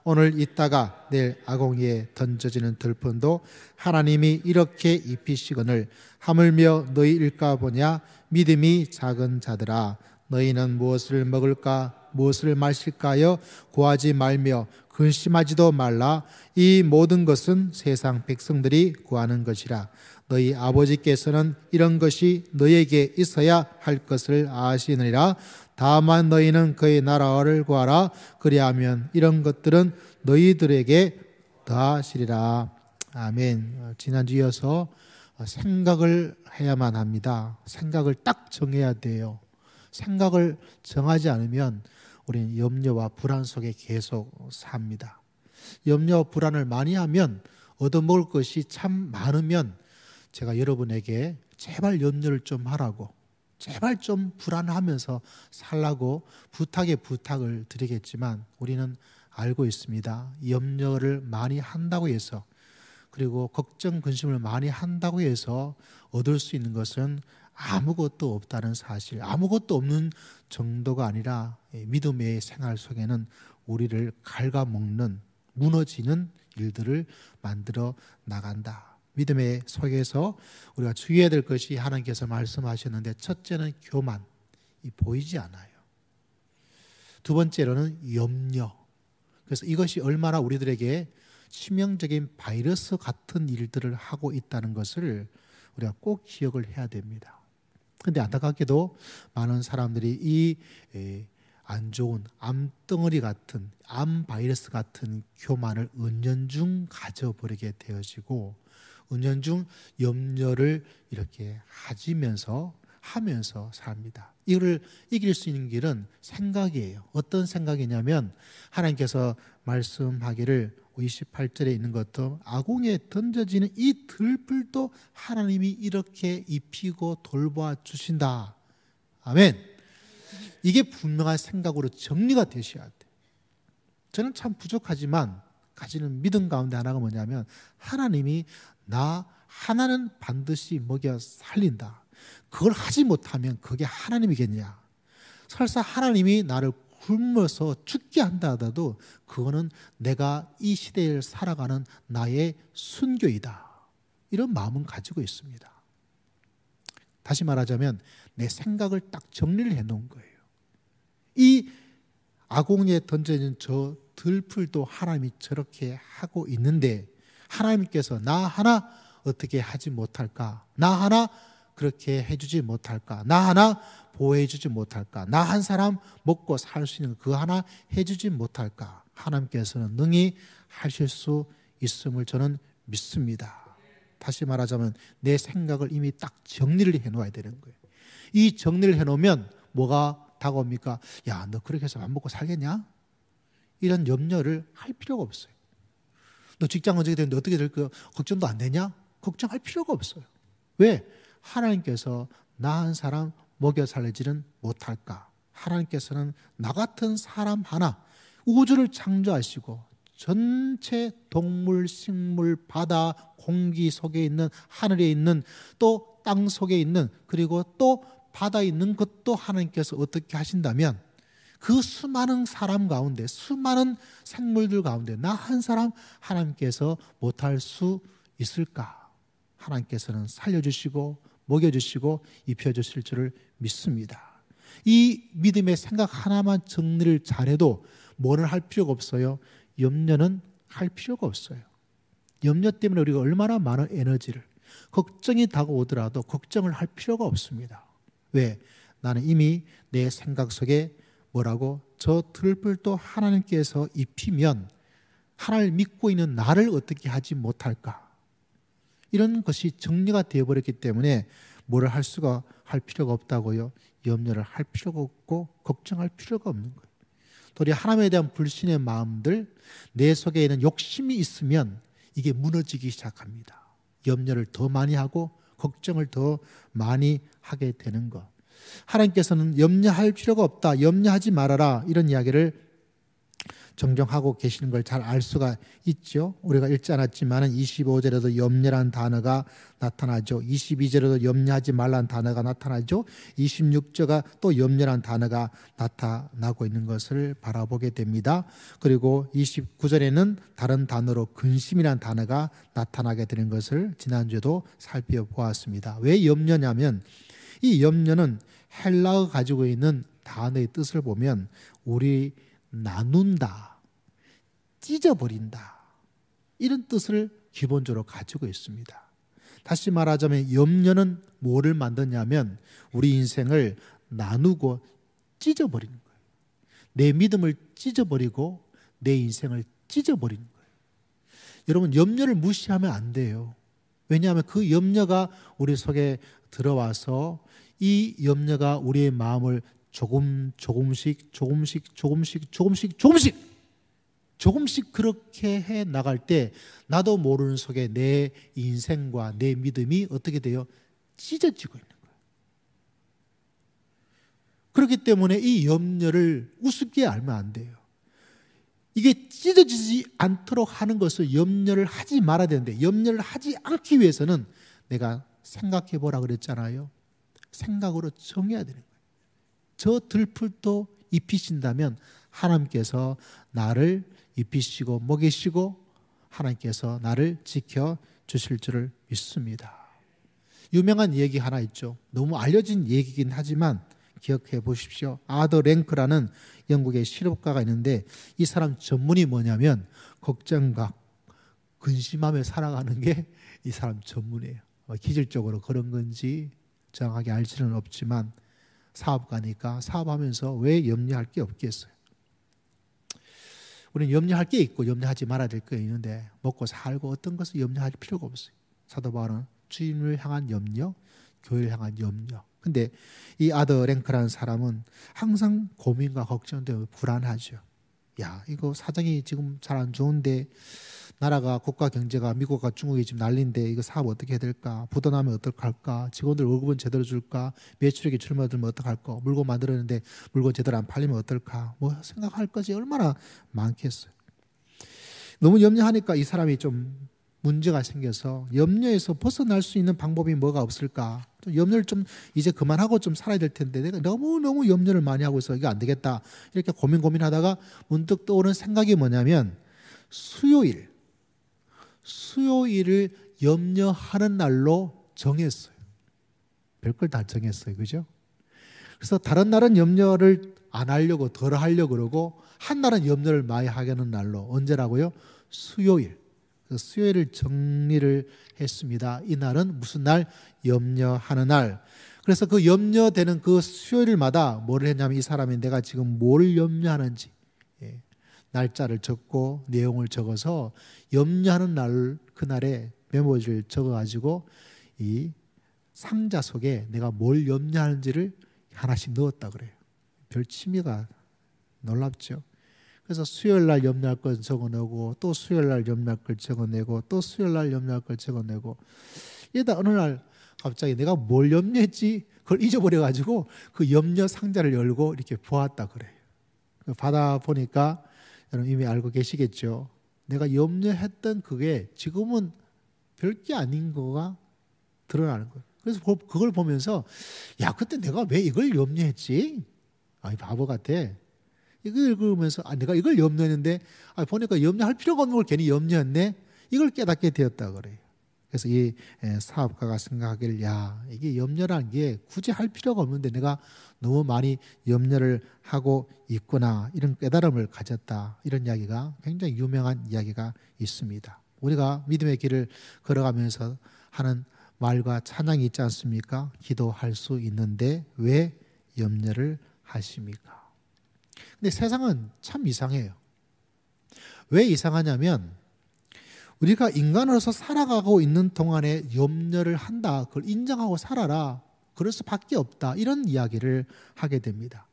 오늘 있다가 내일 아공이에 던져지는 들판도 하나님이 이렇게 입히시거늘 하물며 너희일까 보냐. 믿음이 작은 자들아, 너희는 무엇을 먹을까 무엇을 마실까요? 구하지 말며 근심하지도 말라. 이 모든 것은 세상 백성들이 구하는 것이라. 너희 아버지께서는 이런 것이 너희에게 있어야 할 것을 아시느니라. 다만 너희는 그의 나라를 구하라. 그리하면 이런 것들은 너희들에게 더하시리라. 아멘. 지난주 이어서 생각을 해야만 합니다. 생각을 딱 정해야 돼요. 생각을 정하지 않으면 우리는 염려와 불안 속에 계속 삽니다. 염려, 불안을 많이 하면 얻어먹을 것이 참 많으면 제가 여러분에게 제발 염려를 좀 하라고, 제발 좀 불안하면서 살라고 부탁을 드리겠지만 우리는 알고 있습니다. 염려를 많이 한다고 해서, 그리고 걱정, 근심을 많이 한다고 해서 얻을 수 있는 것은 아무것도 없다는 사실, 아무것도 없는 정도가 아니라 믿음의 생활 속에는 우리를 갉아먹는, 무너지는 일들을 만들어 나간다. 믿음의 속에서 우리가 주의해야 될 것이 하나님께서 말씀하셨는데, 첫째는 교만, 보이지 않아요. 두 번째로는 염려. 그래서 이것이 얼마나 우리들에게 치명적인 바이러스 같은 일들을 하고 있다는 것을 우리가 꼭 기억을 해야 됩니다. 그런데 안타깝게도 많은 사람들이 이 안 좋은 암덩어리 같은, 암 바이러스 같은 교만을 은연중 가져버리게 되어지고, 은연중 염려를 이렇게 하면서 삽니다. 이거를 이길 수 있는 길은 생각이에요. 어떤 생각이냐면 하나님께서 말씀하기를 28절에 있는 것도 아궁이에 던져지는 이 들풀도 하나님이 이렇게 입히고 돌봐 주신다. 아멘. 이게 분명한 생각으로 정리가 되셔야 돼요. 저는 참 부족하지만 가지는 믿음 가운데 하나가 뭐냐면, 하나님이 나 하나는 반드시 먹여 살린다. 그걸 하지 못하면 그게 하나님이겠냐. 설사 하나님이 나를 굶어서 죽게 한다 하더라도 그거는 내가 이 시대를 살아가는 나의 순교이다. 이런 마음은 가지고 있습니다. 다시 말하자면 내 생각을 딱 정리를 해놓은 거예요. 이 아궁이에 던져진 저 들풀도 하나님이 저렇게 하고 있는데, 하나님께서 나 하나 어떻게 하지 못할까? 나 하나 그렇게 해주지 못할까? 나 하나 보호해주지 못할까? 나 한 사람 먹고 살 수 있는 그 하나 해주지 못할까? 하나님께서는 능히 하실 수 있음을 저는 믿습니다. 다시 말하자면 내 생각을 이미 딱 정리를 해놓아야 되는 거예요. 이 정리를 해놓으면 뭐가 다가옵니까? 야, 너 그렇게 해서 안 먹고 살겠냐? 이런 염려를 할 필요가 없어요. 너 직장 어떻게 되는데 어떻게 될 거야? 걱정도 안 되냐? 걱정할 필요가 없어요. 왜? 하나님께서 나 한 사람 먹여 살리지는 못할까? 하나님께서는 나 같은 사람 하나, 우주를 창조하시고 전체 동물, 식물, 바다, 공기 속에 있는, 하늘에 있는, 또 땅 속에 있는, 그리고 또 바다에 있는 것도 하나님께서 어떻게 하신다면, 그 수많은 사람 가운데, 수많은 생물들 가운데 나 한 사람 하나님께서 못할 수 있을까? 하나님께서는 살려주시고 먹여주시고 입혀주실 줄을 믿습니다. 이 믿음의 생각 하나만 정리를 잘해도 뭐는 할 필요가 없어요. 염려는 할 필요가 없어요. 염려 때문에 우리가 얼마나 많은 에너지를, 걱정이 다가오더라도 걱정을 할 필요가 없습니다. 왜? 나는 이미 내 생각 속에 뭐라고? 저 들풀도 하나님께서 입히면 하나님을 믿고 있는 나를 어떻게 하지 못할까? 이런 것이 정리가 되어버렸기 때문에 뭐를 할 필요가 없다고요. 염려를 할 필요가 없고 걱정할 필요가 없는 거예요. 도리 하나님에 대한 불신의 마음들, 내 속에 있는 욕심이 있으면 이게 무너지기 시작합니다. 염려를 더 많이 하고 걱정을 더 많이 하게 되는 것. 하나님께서는 염려할 필요가 없다, 염려하지 말아라, 이런 이야기를 정정하고 계시는 걸 잘 알 수가 있죠. 우리가 읽지 않았지만 25절에도 염려라는 단어가 나타나죠. 22절에도 염려하지 말라는 단어가 나타나죠. 26절가 또 염려라는 단어가 나타나고 있는 것을 바라보게 됩니다. 그리고 29절에는 다른 단어로 근심이라는 단어가 나타나게 되는 것을 지난주에도 살펴보았습니다. 왜 염려냐면 이 염려는 헬라어 가지고 있는 단어의 뜻을 보면 우리 나눈다, 찢어버린다 이런 뜻을 기본적으로 가지고 있습니다. 다시 말하자면 염려는 뭐를 만드냐면 우리 인생을 나누고 찢어버리는 거예요. 내 믿음을 찢어버리고 내 인생을 찢어버리는 거예요. 여러분 염려를 무시하면 안 돼요. 왜냐하면 그 염려가 우리 속에 들어와서 이 염려가 우리의 마음을 조금씩 그렇게 해 나갈 때 나도 모르는 속에 내 인생과 내 믿음이 어떻게 돼요? 찢어지고 있는 거예요. 그렇기 때문에 이 염려를 우습게 알면 안 돼요. 이게 찢어지지 않도록 하는 것을 염려를 하지 말아야 되는데 염려를 하지 않기 위해서는 내가 생각해 보라 그랬잖아요. 생각으로 정해야 되는 거예요. 저 들풀도 입히신다면 하나님께서 나를 입히시고 먹이시고 하나님께서 나를 지켜주실 줄을 믿습니다. 유명한 얘기 하나 있죠. 너무 알려진 얘기긴 하지만 기억해 보십시오. 아더 랭크라는 영국의 실업가가 있는데 이 사람 전문이 뭐냐면 걱정과 근심하며 살아가는 게 이 사람 전문이에요. 기질적으로 그런 건지 정확하게 알 수는 없지만 사업가니까 사업하면서 왜 염려할 게 없겠어요. 우리는 염려할 게 있고 염려하지 말아야 될 게 있는데 먹고 살고 어떤 것을 염려할 필요가 없어요. 사도 바울은 주님을 향한 염려, 교회를 향한 염려. 근데 이 아더 랭크라는 사람은 항상 고민과 걱정되고 불안하죠. 야, 이거 사정이 지금 잘 안 좋은데 나라가 국가 경제가 미국과 중국이 지금 난리인데 이거 사업 어떻게 해야 될까? 부도 나면 어떡할까? 직원들 월급은 제대로 줄까? 매출액이 줄어들면 어떡할까? 물건 만들었는데 물건 제대로 안 팔리면 어떨까? 뭐 생각할 것이 얼마나 많겠어요. 너무 염려하니까 이 사람이 좀 문제가 생겨서 염려에서 벗어날 수 있는 방법이 뭐가 없을까? 좀 염려를 좀 이제 그만하고 좀 살아야 될 텐데 내가 너무 염려를 많이 하고 있어. 이거 안 되겠다. 이렇게 고민하다가 문득 떠오른 생각이 뭐냐면 수요일을 염려하는 날로 정했어요. 별걸 다 정했어요. 그죠? 그래서 다른 날은 염려를 안 하려고 덜 하려고 그러고 한 날은 염려를 많이 하려는 날로 언제라고요? 수요일. 수요일을 정리를 했습니다. 이 날은 무슨 날? 염려하는 날. 그래서 그 염려되는 그 수요일마다 뭐를 했냐면 이 사람이 내가 지금 뭘 염려하는지 날짜를 적고 내용을 적어서 염려하는 날 그날에 메모지를 적어가지고 이 상자 속에 내가 뭘 염려하는지를 하나씩 넣었다 그래요. 별 취미가 놀랍죠. 그래서 수요일 날 염려할 걸 적어내고 또 수요일 날 염려할 걸 적어내고 또 수요일 날 염려할 걸 적어내고 이러다 어느 날 갑자기 내가 뭘 염려했지 그걸 잊어버려가지고 그 염려 상자를 열고 이렇게 보았다 그래요. 받아 보니까 여러분 이미 알고 계시겠죠. 내가 염려했던 그게 지금은 별게 아닌 거가 드러나는 거예요. 그래서 그걸 보면서 야 그때 내가 왜 이걸 염려했지? 아니 바보 같아. 이걸 읽으면서 내가 이걸 염려했는데 보니까 염려할 필요가 없는 걸 괜히 염려했네. 이걸 깨닫게 되었다 그래요. 그래서 이 사업가가 생각하기를 야 이게 염려라는 게 굳이 할 필요가 없는데 내가 너무 많이 염려를 하고 있구나 이런 깨달음을 가졌다. 이런 이야기가 굉장히 유명한 이야기가 있습니다. 우리가 믿음의 길을 걸어가면서 하는 말과 찬양이 있지 않습니까? 기도할 수 있는데 왜 염려를 하십니까? 근데 세상은 참 이상해요. 왜 이상하냐면 우리가 인간으로서 살아가고 있는 동안에 염려를 한다. 그걸 인정하고 살아라. 그럴 수밖에 없다. 이런 이야기를 하게 됩니다.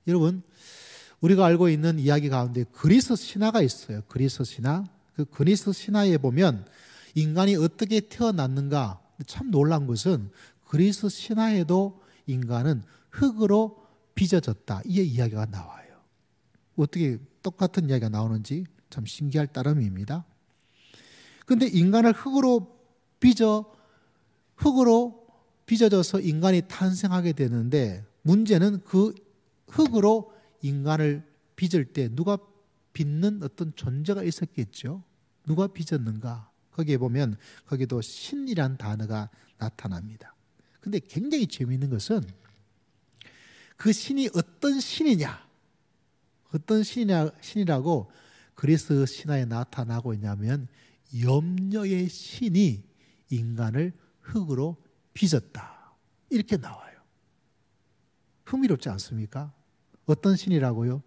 여러분 우리가 알고 있는 이야기 가운데 그리스 신화가 있어요. 그리스 신화. 그 그리스 신화에 보면 인간이 어떻게 태어났는가 참 놀라운 것은 그리스 신화에도 인간은 흙으로 빚어졌다. 이 이야기가 나와요. 어떻게 똑같은 이야기가 나오는지 참 신기할 따름입니다. 그런데 인간을 흙으로 빚어져서 인간이 탄생하게 되는데, 문제는 그 흙으로 인간을 빚을 때 누가 빚는 어떤 존재가 있었겠죠. 누가 빚었는가? 거기에 보면 거기도 신이란 단어가 나타납니다. 근데 굉장히 재미있는 것은 그 신이 어떤 신이냐, 어떤 신이라고 그리스 신화에 나타나고 있냐면 염려의 신이 인간을 흙으로 빚었다, 이렇게 나와요. 흥미롭지 않습니까? 어떤 신이라고요?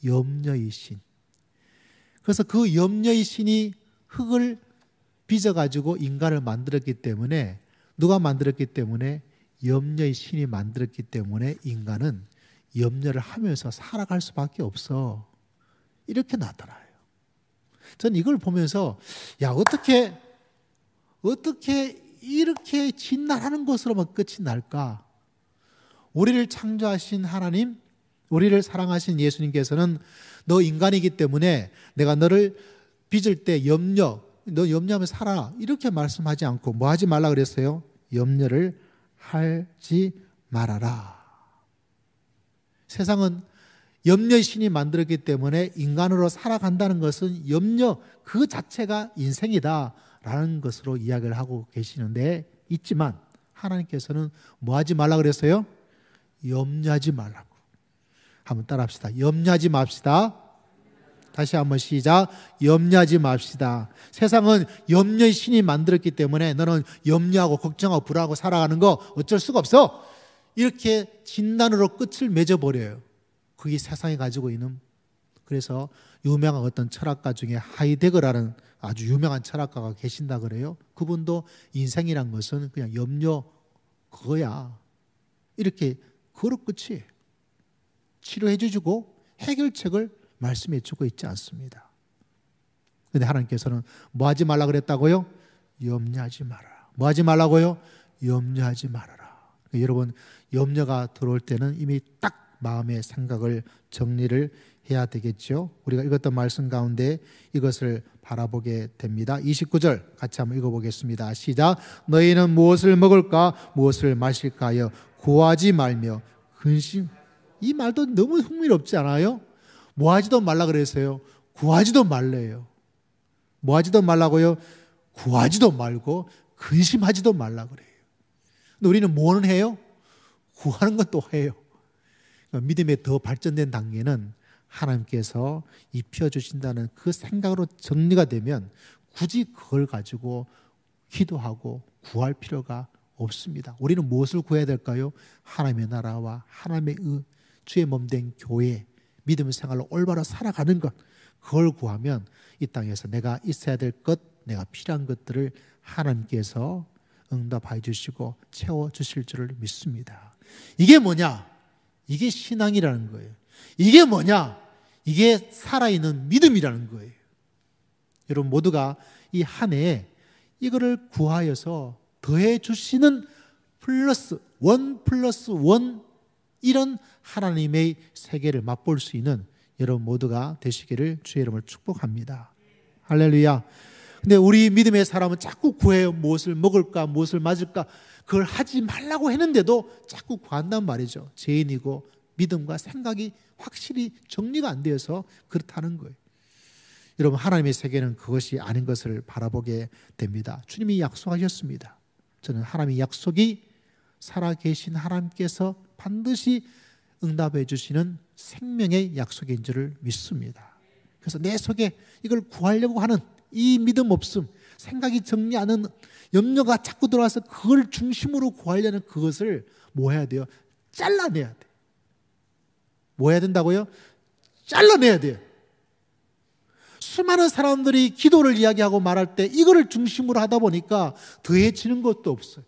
염려의 신. 그래서 그 염려의 신이 흙을 빚어가지고 인간을 만들었기 때문에, 누가 만들었기 때문에? 염려의 신이 만들었기 때문에 인간은 염려를 하면서 살아갈 수밖에 없어, 이렇게 나타나요. 저는 이걸 보면서 어떻게 이렇게 진난하는 것으로만 끝이 날까? 우리를 창조하신 하나님, 우리를 사랑하신 예수님께서는 너 인간이기 때문에 내가 너를 빚을 때 너 염려하면 살아, 이렇게 말씀하지 않고 뭐 하지 말라 그랬어요? 염려를 하지 말아라. 세상은 염려의 신이 만들었기 때문에 인간으로 살아간다는 것은 염려 그 자체가 인생이다라는 것으로 이야기를 하고 계시는데, 있지만 하나님께서는 뭐 하지 말라 그랬어요? 염려하지 말라고. 한번 따라합시다. 염려하지 맙시다. 다시 한번 시작. 염려하지 맙시다. 세상은 염려의 신이 만들었기 때문에 너는 염려하고 걱정하고 불안하고 살아가는 거 어쩔 수가 없어, 이렇게 진단으로 끝을 맺어버려요. 그게 세상이 가지고 있는. 그래서 유명한 어떤 철학가 중에 하이데거라는 아주 유명한 철학가가 계신다 그래요. 그분도 인생이란 것은 그냥 염려 그거야, 이렇게 그로 끝이에요. 치료해 주고 해결책을 말씀해 주고 있지 않습니다. 그런데 하나님께서는 뭐 하지 말라 그랬다고요? 염려하지 말아라. 뭐 하지 말라고요? 염려하지 말아라. 여러분, 염려가 들어올 때는 이미 딱 마음의 생각을 정리를 해야 되겠죠. 우리가 읽었던 말씀 가운데 이것을 바라보게 됩니다. 29절 같이 한번 읽어보겠습니다. 시작. 너희는 무엇을 먹을까 무엇을 마실까 하여 구하지 말며 근심. 이 말도 너무 흥미롭지 않아요? 뭐 하지도 말라 그랬어요. 구하지도 말래요. 뭐 하지도 말라고요? 구하지도 말고 근심하지도 말라 그래요. 근데 우리는 뭐는 해요? 구하는 것도 해요. 믿음의 더 발전된 단계는 하나님께서 입혀주신다는 그 생각으로 정리가 되면 굳이 그걸 가지고 기도하고 구할 필요가 없습니다. 우리는 무엇을 구해야 될까요? 하나님의 나라와 하나님의 주의 몸된 교회, 믿음의 생활로 올바로 살아가는 것, 그걸 구하면 이 땅에서 내가 있어야 될 것, 내가 필요한 것들을 하나님께서 응답해 주시고 채워주실 줄을 믿습니다. 이게 뭐냐? 이게 신앙이라는 거예요. 이게 뭐냐? 이게 살아있는 믿음이라는 거예요. 여러분 모두가 이 한 해에 이거를 구하여서 더해 주시는 플러스 원 이런 하나님의 세계를 맛볼 수 있는 여러분 모두가 되시기를 주의 이름으로 축복합니다. 할렐루야. 근데 우리 믿음의 사람은 자꾸 구해요. 무엇을 먹을까, 무엇을 맞을까. 그걸 하지 말라고 했는데도 자꾸 구한단 말이죠. 죄인이고 믿음과 생각이 확실히 정리가 안 되어서 그렇다는 거예요. 여러분 하나님의 세계는 그것이 아닌 것을 바라보게 됩니다. 주님이 약속하셨습니다. 저는 하나님의 약속이 살아계신 하나님께서 반드시 응답해 주시는 생명의 약속인 줄을 믿습니다. 그래서 내 속에 이걸 구하려고 하는 이 믿음 없음, 생각이 정리하는 염려가 자꾸 들어와서 그걸 중심으로 구하려는 그것을 뭐 해야 돼요? 잘라내야 돼. 뭐 해야 된다고요? 잘라내야 돼요. 수많은 사람들이 기도를 이야기하고 말할 때 이거를 중심으로 하다 보니까 더해지는 것도 없어요.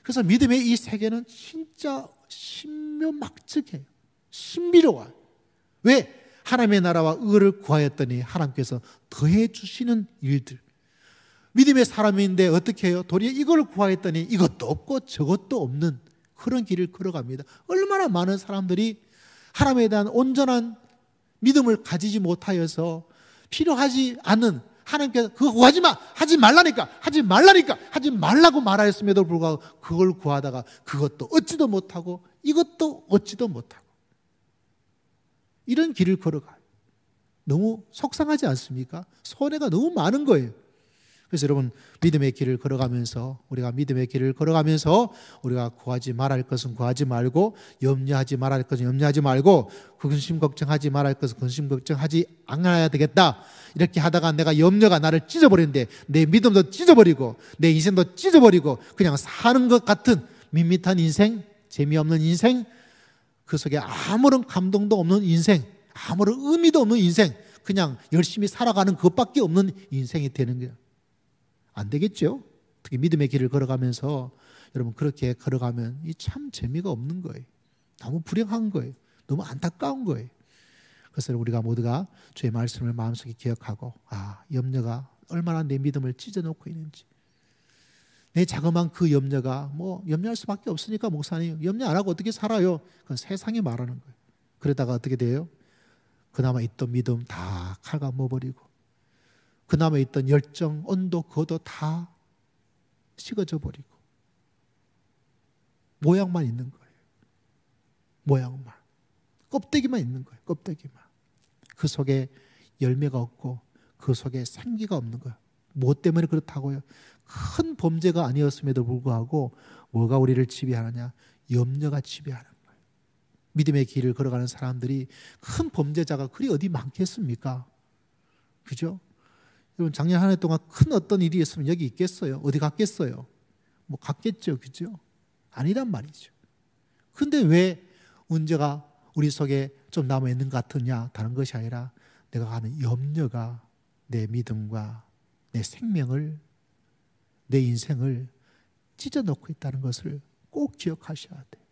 그래서 믿음의 이 세계는 진짜 신묘막측해요. 신비로워요. 왜? 하나님의 나라와 의를 구하였더니 하나님께서 더해 주시는 일들. 믿음의 사람인데 어떻게 해요? 도리어 이걸 구하였더니 이것도 없고 저것도 없는 그런 길을 걸어갑니다. 얼마나 많은 사람들이 하나님에 대한 온전한 믿음을 가지지 못하여서 필요하지 않은 하나님께서 그거 구하지 마! 하지 말라니까! 하지 말라니까! 하지 말라고 말하였음에도 불구하고 그걸 구하다가 그것도 얻지도 못하고 이것도 얻지도 못하고 이런 길을 걸어가요. 너무 속상하지 않습니까? 손해가 너무 많은 거예요. 그래서 여러분 믿음의 길을 걸어가면서 우리가 구하지 말아야 할 것은 구하지 말고 염려하지 말아야 할 것은 염려하지 말고 근심 걱정하지 말아야 할 것은 근심 걱정하지 않아야 되겠다. 이렇게 하다가 내가 염려가 나를 찢어버리는데 내 믿음도 찢어버리고 내 인생도 찢어버리고 그냥 사는 것 같은 밋밋한 인생, 재미없는 인생, 그 속에 아무런 감동도 없는 인생, 아무런 의미도 없는 인생, 그냥 열심히 살아가는 것밖에 없는 인생이 되는 거예요. 안 되겠죠? 특히 믿음의 길을 걸어가면서 여러분 그렇게 걸어가면 이 참 재미가 없는 거예요. 너무 불행한 거예요. 너무 안타까운 거예요. 그래서 우리가 모두가 주의 말씀을 마음속에 기억하고 염려가 얼마나 내 믿음을 찢어놓고 있는지, 내 자그마한 그 염려가 염려할 수밖에 없으니까 목사님 염려 안 하고 어떻게 살아요? 그건 세상이 말하는 거예요. 그러다가 어떻게 돼요? 그나마 있던 믿음 다 갉아먹어버리고 그나마 있던 열정, 온도, 그것도 다 식어져 버리고 모양만 있는 거예요. 모양만. 껍데기만 있는 거예요. 껍데기만. 그 속에 열매가 없고 그 속에 생기가 없는 거예요. 뭐 때문에 그렇다고요? 큰 범죄가 아니었음에도 불구하고 뭐가 우리를 지배하느냐? 염려가 지배하는 거예요. 믿음의 길을 걸어가는 사람들이 큰 범죄자가 그리 어디 많겠습니까? 그죠? 여러분 작년 한 해 동안 큰 어떤 일이 있으면 여기 있겠어요? 어디 갔겠어요? 갔겠죠. 그죠? 아니란 말이죠. 근데 왜 문제가 우리 속에 좀 남아있는 것 같으냐? 다른 것이 아니라 내가 가는 염려가 내 믿음과 내 생명을, 내 인생을 찢어놓고 있다는 것을 꼭 기억하셔야 돼요.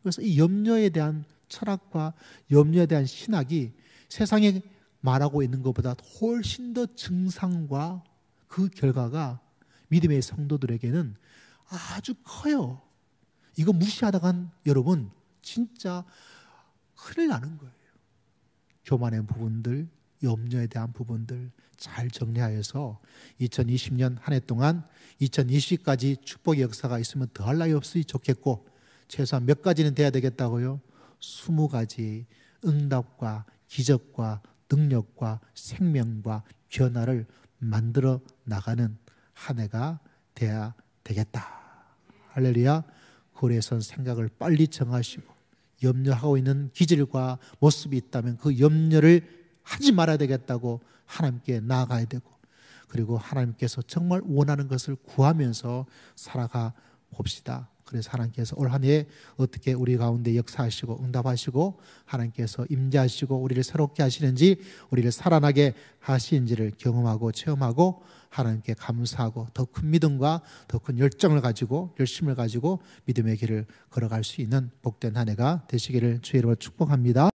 그래서 이 염려에 대한 철학과 염려에 대한 신학이 세상에 말하고 있는 것보다 훨씬 더 증상과 그 결과가 믿음의 성도들에게는 아주 커요. 이거 무시하다간 여러분 진짜 큰일 나는 거예요. 교만의 부분들, 염려에 대한 부분들 잘 정리하여서 2020년 한 해 동안 2020까지 축복의 역사가 있으면 더할 나위 없이 좋겠고 최소한 몇 가지는 돼야 되겠다고요? 20가지 응답과 기적과 능력과 생명과 변화를 만들어 나가는 한 해가 돼야 되겠다. 할렐루야. 그래서 생각을 빨리 정하시고 염려하고 있는 기질과 모습이 있다면 그 염려를 하지 말아야 되겠다고 하나님께 나아가야 되고, 그리고 하나님께서 정말 원하는 것을 구하면서 살아가 봅시다. 그래서 하나님께서 올 한 해 어떻게 우리 가운데 역사하시고 응답하시고 하나님께서 임재하시고 우리를 새롭게 하시는지, 우리를 살아나게 하시는지를 경험하고 체험하고 하나님께 감사하고 더 큰 믿음과 더 큰 열정을 가지고 열심을 가지고 믿음의 길을 걸어갈 수 있는 복된 한 해가 되시기를 주의 이름으로 축복합니다.